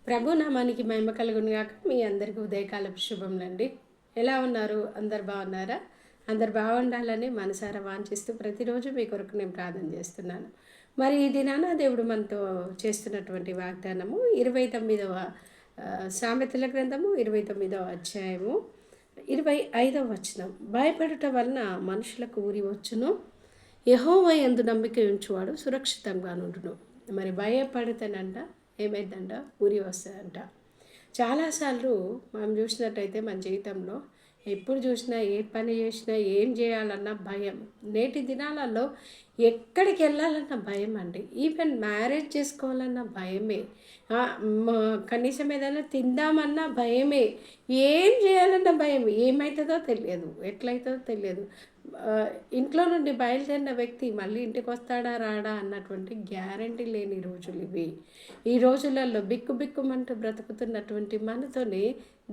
ప్రభు నామానికి మహిమ కలుగును గాక. మీ అందరికీ ఉదయకాలపు శుభములండి. ఎలా ఉన్నారు? అందరు బాగున్నారా? అందరు బాగుండాలని మనసారా వాంఛిస్తూ ప్రతిరోజు మీ కొరకు నేను ప్రార్థన చేస్తున్నాను. మరి ఈ దినాన దేవుడు మనతో చేస్తున్నటువంటి వాగ్దానము 29వ సామెతల గ్రంథము 29వ అధ్యాయము 25వ వచనం. భయపడుట వలన మనుషులకు ఊరి వచ్చును, యెహోవా యందు నమ్మిక ఉంచువాడు సురక్షితంగా నుండును. మరి భయపడితేనంట ఏమైందంట? ఊరి వస్తుందంట. చాలాసార్లు మనం చూసినట్టయితే మన జీవితంలో ఎప్పుడు చూసినా, ఏ పని చేసినా, ఏం చేయాలన్నా భయం. నేటి దినాలలో ఎక్కడికి వెళ్ళాలన్నా భయం అండి. ఈవెన్ మ్యారేజ్ చేసుకోవాలన్నా భయమే. కనీసం ఏదైనా తిందామన్నా భయమే. ఏం చేయాలన్నా భయం. ఏమవుతుందో తెలియదు, ఎట్లయితుందో తెలియదు. ఇంట్లో నుండి బయలుదేరిన వ్యక్తి మళ్ళీ ఇంటికి వస్తాడా రాడా అన్నటువంటి గ్యారంటీ లేని రోజులు ఇవి. ఈ రోజులలో బిక్కుబిక్కుమంటూ బ్రతుకుతున్నటువంటి మనతోని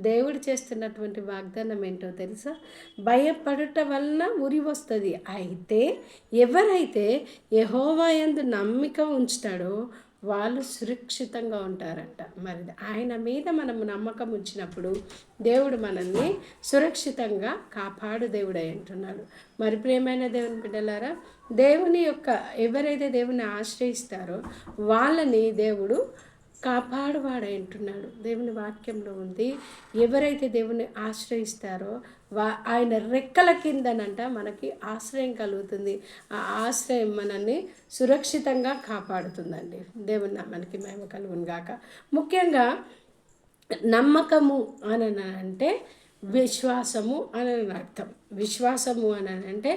దేవుడు చేస్తున్నటువంటి వాగ్దానం ఏంటో తెలుసా? భయపడుట వలన ఉరి వస్తుంది. అయితే ఎవరైతే యెహోవా యందు నమ్మిక ఉంచుతాడో వాళ్ళు సురక్షితంగా ఉంటారంట. మరి ఆయన మీద మనము నమ్మకం ఉంచినప్పుడు దేవుడు మనల్ని సురక్షితంగా కాపాడు దేవుడు అంటున్నాడు. మరి ప్రియమైన దేవుని బిడ్డలారా, ఎవరైతే దేవుని ఆశ్రయిస్తారో వాళ్ళని దేవుడు కాపాడువాడు అంటున్నాడు. దేవుని వాక్యంలో ఉంది, ఎవరైతే దేవుని ఆశ్రయిస్తారో ఆయన రెక్కల కిందనంట మనకి ఆశ్రయం కలుగుతుంది. ఆ ఆశ్రయం మనల్ని సురక్షితంగా కాపాడుతుందండి. దేవుని మనకి మహిమ కలుగును గాక. ముఖ్యంగా నమ్మకము అని అంటే విశ్వాసము అని అర్థం. విశ్వాసము అని అంటే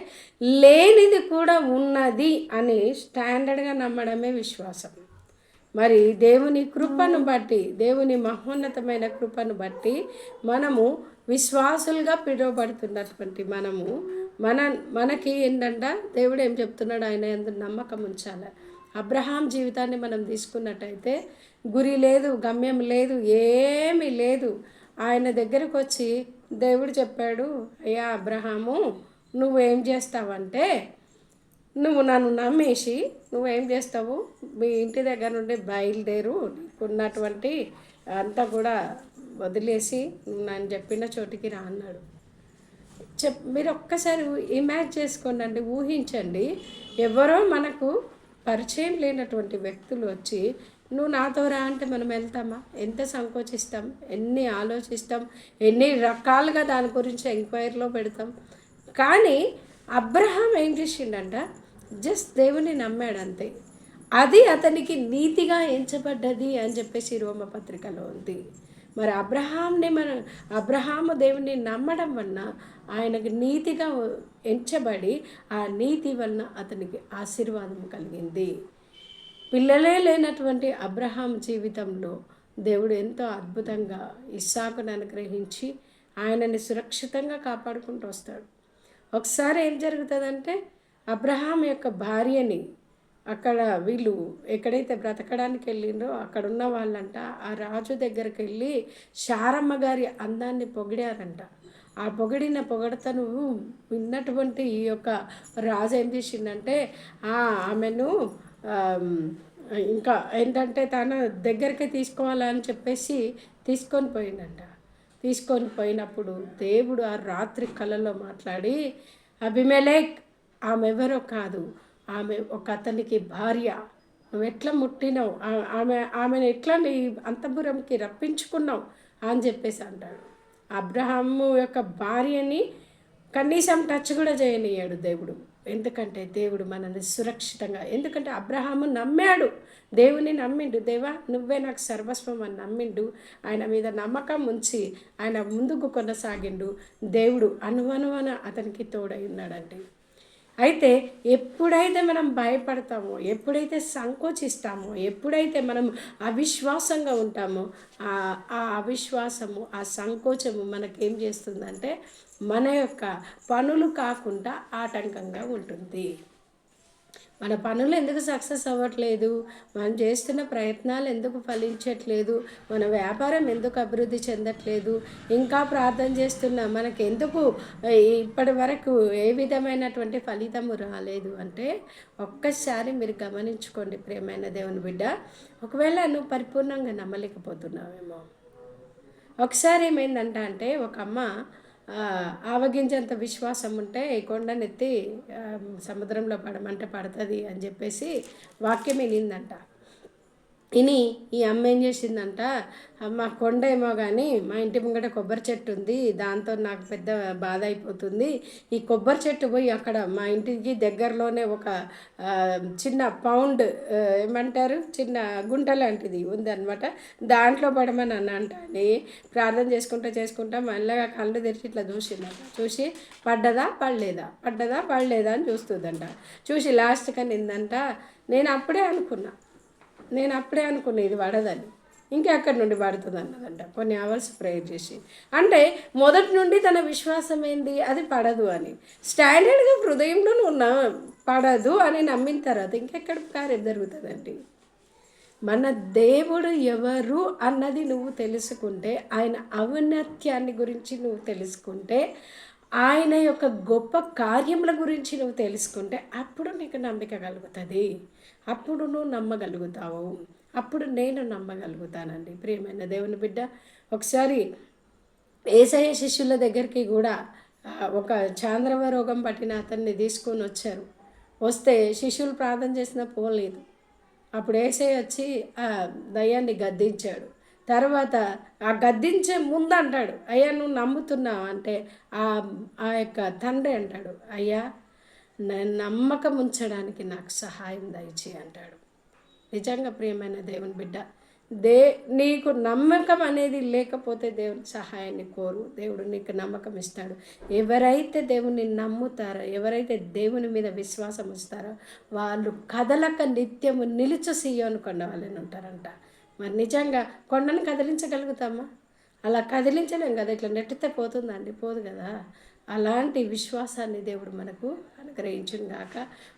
లేనిది కూడా ఉన్నది అని స్టాండర్డ్గా నమ్మడమే విశ్వాసం. మరి దేవుని కృపను బట్టి, దేవుని మహోన్నతమైన కృపను బట్టి మనము విశ్వాసులుగా పిలువబడుతున్నటువంటి మనకి ఏంటంటే దేవుడు ఏం చెప్తున్నాడు? ఆయన యందు నమ్మకం ఉంచాలి. అబ్రహాం జీవితాన్ని మనం తీసుకున్నట్టయితే గురి లేదు, గమ్యం లేదు, ఏమీ లేదు. ఆయన దగ్గరకు వచ్చి దేవుడు చెప్పాడు, అయ్యా అబ్రహాము, నువ్వేం చేస్తావంటే నువ్వు నన్ను నమ్మేసి నువ్వేం చేస్తావు? మీ ఇంటి దగ్గర నుండి బయలుదేరు, నీకున్నటువంటి అంతా కూడా వదిలేసి నేను చెప్పిన చోటికి రా అన్నాడు. మీరు ఒక్కసారి ఇమాజిన్ చేసుకోండి, ఊహించండి. ఎవరో మనకు పరిచయం లేనటువంటి వ్యక్తులు వచ్చి నువ్వు నాతో రా అంటే మనం వెళ్తామా? ఎంత సంకోచిస్తాం, ఎన్ని ఆలోచిస్తాం, ఎన్ని రకాలుగా దాని గురించి ఎంక్వైరీలో పెడతాం. కానీ అబ్రహాం ఏం చేసిండంట? జస్ట్ దేవుని నమ్మాడు అంతే. అది అతనికి నీతిగా ఎంచబడ్డది అని చెప్పేసి రోమపత్రికలో ఉంది. మరి అబ్రహాము దేవుని నమ్మడం వలన ఆయనకు నీతిగా ఎంచబడి ఆ నీతి వలన అతనికి ఆశీర్వాదం కలిగింది. పిల్లలే లేనటువంటి అబ్రహాం జీవితంలో దేవుడు ఎంతో అద్భుతంగా ఇస్సాకును అనుగ్రహించి ఆయనని సురక్షితంగా కాపాడుకుంటూ వస్తాడు. ఒకసారి ఏం జరుగుతుందంటే అబ్రహాం యొక్క భార్యని అక్కడ వీళ్ళు ఎక్కడైతే బ్రతకడానికి వెళ్ళిండ్రో అక్కడ ఉన్న వాళ్ళంట ఆ రాజు దగ్గరికి వెళ్ళి శారమ్మ గారి అందాన్ని పొగిడారంట. ఆ పొగడతను విన్నటువంటి ఈ యొక్క రాజు ఏం చేసిందంటే ఆమెను ఇంకా ఏంటంటే తన దగ్గరికి తీసుకోవాలని చెప్పేసి తీసుకొని పోయినప్పుడు దేవుడు ఆ రాత్రి కలలో మాట్లాడి, అబీమెలెకు ఆమె ఎవరో కాదు, ఆమె ఒక అతనికి భార్య, నువ్వు ఎట్లా ముట్టినావు, ఆమెను ఎట్లా నీ అంతఃపురంకి రప్పించుకున్నావు అని చెప్పేసి అంటాడు. అబ్రహాము యొక్క భార్యని కనీసం టచ్ కూడా చేయనియ్యాడు దేవుడు. ఎందుకంటే దేవుడు మనల్ని సురక్షితంగా, ఎందుకంటే అబ్రహాము నమ్మాడు, దేవుని నమ్మిండు. దేవా నువ్వే నాకు సర్వస్వం అని నమ్మిండు. ఆయన మీద నమ్మకం ఉంచి ఆయన ముందుకు కొనసాగిండు. దేవుడు అనువనువన అతనికి తోడై ఉన్నాడండి. అయితే ఎప్పుడైతే మనం భయపడతామో, ఎప్పుడైతే సంకోచిస్తామో, ఎప్పుడైతే మనం అవిశ్వాసంగా ఉంటామో ఆ అవిశ్వాసము, ఆ సంకోచము మనకేం చేస్తుందంటే మన యొక్క పనులు కాకుండా ఆటంకంగా ఉంటుంది. మన పనులు ఎందుకు సక్సెస్ అవ్వట్లేదు, మనం చేస్తున్న ప్రయత్నాలు ఎందుకు ఫలించట్లేదు, మన వ్యాపారం ఎందుకు అభివృద్ధి చెందట్లేదు, ఇంకా ప్రార్థన చేస్తున్నా మనకెందుకు ఇప్పటి వరకు ఏ విధమైనటువంటి ఫలితము రాలేదు అంటే ఒక్కసారి మీరు గమనించుకోండి ప్రియమైన దేవుని బిడ్డ. ఒకవేళ నువ్వు పరిపూర్ణంగా నమ్మలేకపోతున్నావేమో. ఒకసారి ఏమైందంట అంటే ఒక అమ్మ ఆవగింజంత విశ్వాసం ఉంటే ఈ కొండనెత్తి సముద్రంలో పడమంటే పడుతుంది అని చెప్పేసి వాక్యం వినిందంట. ఇని ఈ అమ్మ ఏం చేసిందంట, మా కొండ ఏమో కానీ మా ఇంటి ముంగట కొబ్బరి చెట్టు ఉంది, దాంతో నాకు పెద్ద బాధ అయిపోతుంది, ఈ కొబ్బరి చెట్టు పోయి అక్కడ మా ఇంటికి దగ్గరలోనే ఒక చిన్న పౌండ్ ఏమంటారు చిన్న గుంట లాంటిది ఉందన్నమాట, దాంట్లో పడమని అంట అని ప్రార్థన చేసుకుంటా మళ్ళీ కళ్ళు తెరిచి ఇట్లా చూసిందంట. చూసి పడ్డదా పడలేదా అని చూస్తుందంట. చూసి లాస్ట్ కానీ ఏందంట, నేను అప్పుడే అనుకున్నా ఇది పడదని, ఇంకెక్కడి నుండి పడుతుంది అన్నదంట కొన్ని అవర్స్ ప్రేయర్ చేసి. అంటే మొదటి నుండి తన విశ్వాసం ఏంది, అది పడదు అని స్టాండర్డ్గా హృదయంలో నువ్వు పడదు అని నమ్మిన తర్వాత ఇంకెక్కడ కార్యం జరుగుతుందండి. మన దేవుడు ఎవరు అన్నది నువ్వు తెలుసుకుంటే, ఆయన ఔన్నత్యాన్ని గురించి నువ్వు తెలుసుకుంటే, ఆయన యొక్క గొప్ప కార్యముల గురించి నువ్వు తెలుసుకుంటే అప్పుడు నీకు నమ్మిక కలుగుతుంది, అప్పుడు నువ్వు నమ్మగలుగుతావు, అప్పుడు నేను నమ్మగలుగుతానండి. ప్రియమైన దేవుని బిడ్డ, ఒకసారి యేసయ్య శిష్యుల దగ్గరికి కూడా ఒక చాంద్రవ రోగం పట్టిన అతన్ని తీసుకొని వచ్చారు. వస్తే శిష్యులు ప్రార్థన చేసినా పోలేదు. అప్పుడు యేసయ్య వచ్చి ఆ దయ్యాన్ని గద్దించాడు. తర్వాత ఆ గద్దించే ముందు అంటాడు, అయ్యా నువ్వు నమ్ముతున్నావు అంటే ఆ యొక్క తండ్రి అంటాడు, అయ్యా నేను నమ్మకం ఉంచడానికి నాకు సహాయం దయచేయి అంటాడు. నిజంగా ప్రియమైన దేవుని బిడ్డ, నీకు నమ్మకం అనేది లేకపోతే దేవుని సహాయాన్ని కోరు, దేవుడు నీకు నమ్మకం ఇస్తాడు. ఎవరైతే దేవుని నమ్ముతారో, ఎవరైతే దేవుని మీద విశ్వాసం ఇస్తారో వాళ్ళు కదలక నిత్యము నిలుచు సీయోను కొండ వాళ్ళని ఉంటారంట. మరి నిజంగా కొండను కదిలించగలుగుతామా? అలా కదిలించలేం కదా, ఇట్లా నెట్టితే పోతుందండి, పోదు కదా. అలాంటి విశ్వాసాన్ని దేవుడు మనకు అనుగ్రహించును గాక.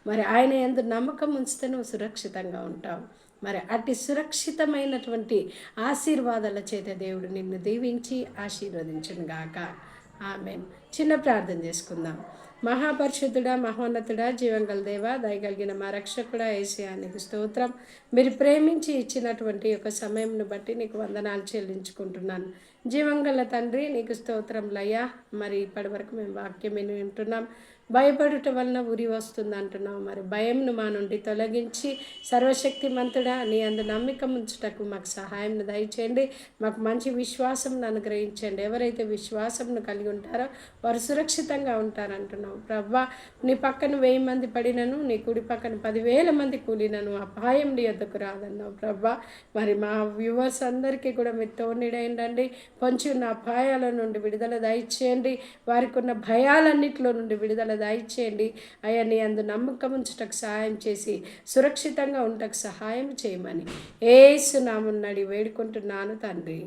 మరి ఆయన యందు నమ్మకం ఉంచితే నువ్వు సురక్షితంగా ఉంటావు. మరి అట్టి సురక్షితమైనటువంటి ఆశీర్వాదాల చేత దేవుడు నిన్ను దీవించి ఆశీర్వదించును గాక. ఆమేన్. చిన్న ప్రార్థన చేసుకుందాం. మహాపరిశుద్ధుడా, మహోన్నతుడా, జీవంగల దేవ, దయగలిగిన మా రక్షకుడా యేసయ్యా నీకు స్తోత్రం. మీరు ప్రేమించి ఇచ్చినటువంటి ఒక సమయంను బట్టి నీకు వందనాలు చెల్లించుకుంటున్నాను. జీవంగల తండ్రి నీకు స్తోత్రంలయ్యా. మరి ఇప్పటి వరకు మేము వాక్యం వింటున్నాం. భయపడుట వలన ఉరి వస్తుంది అంటున్నావు. మరి భయంను మా నుండి తొలగించి సర్వశక్తిమంతుడా నీ అందు నమ్మిక ఉంచుటకు మాకు సహాయం దయచేయండి. మాకు మంచి విశ్వాసం అనుగ్రహించండి. ఎవరైతే విశ్వాసంను కలిగి ఉంటారో వారు సురక్షితంగా ఉంటారంటున్నావు ప్రభా. నీ పక్కన 1000 మంది పడినను, నీ కుడి పక్కన 10,000 మంది కూలినను అపాయం నీ యొద్దకు రాదన్నావు ప్రభా. మరి మా వ్యూవర్స్ అందరికీ కూడా మీరు తోడునీడండి. పొంచి ఉన్న అపాయాల నుండి విడుదల దయచేయండి. వారికి ఉన్న భయాలన్నింటిలో నుండి విడుదల దయచేయండి. అయ్యా నీ అందు నమ్మకం ఉంచుటకు సహాయం చేసి సురక్షితంగా ఉండటకు సహాయం చేయమని యేసు నామమున వేడుకుంటున్నాను తండ్రి.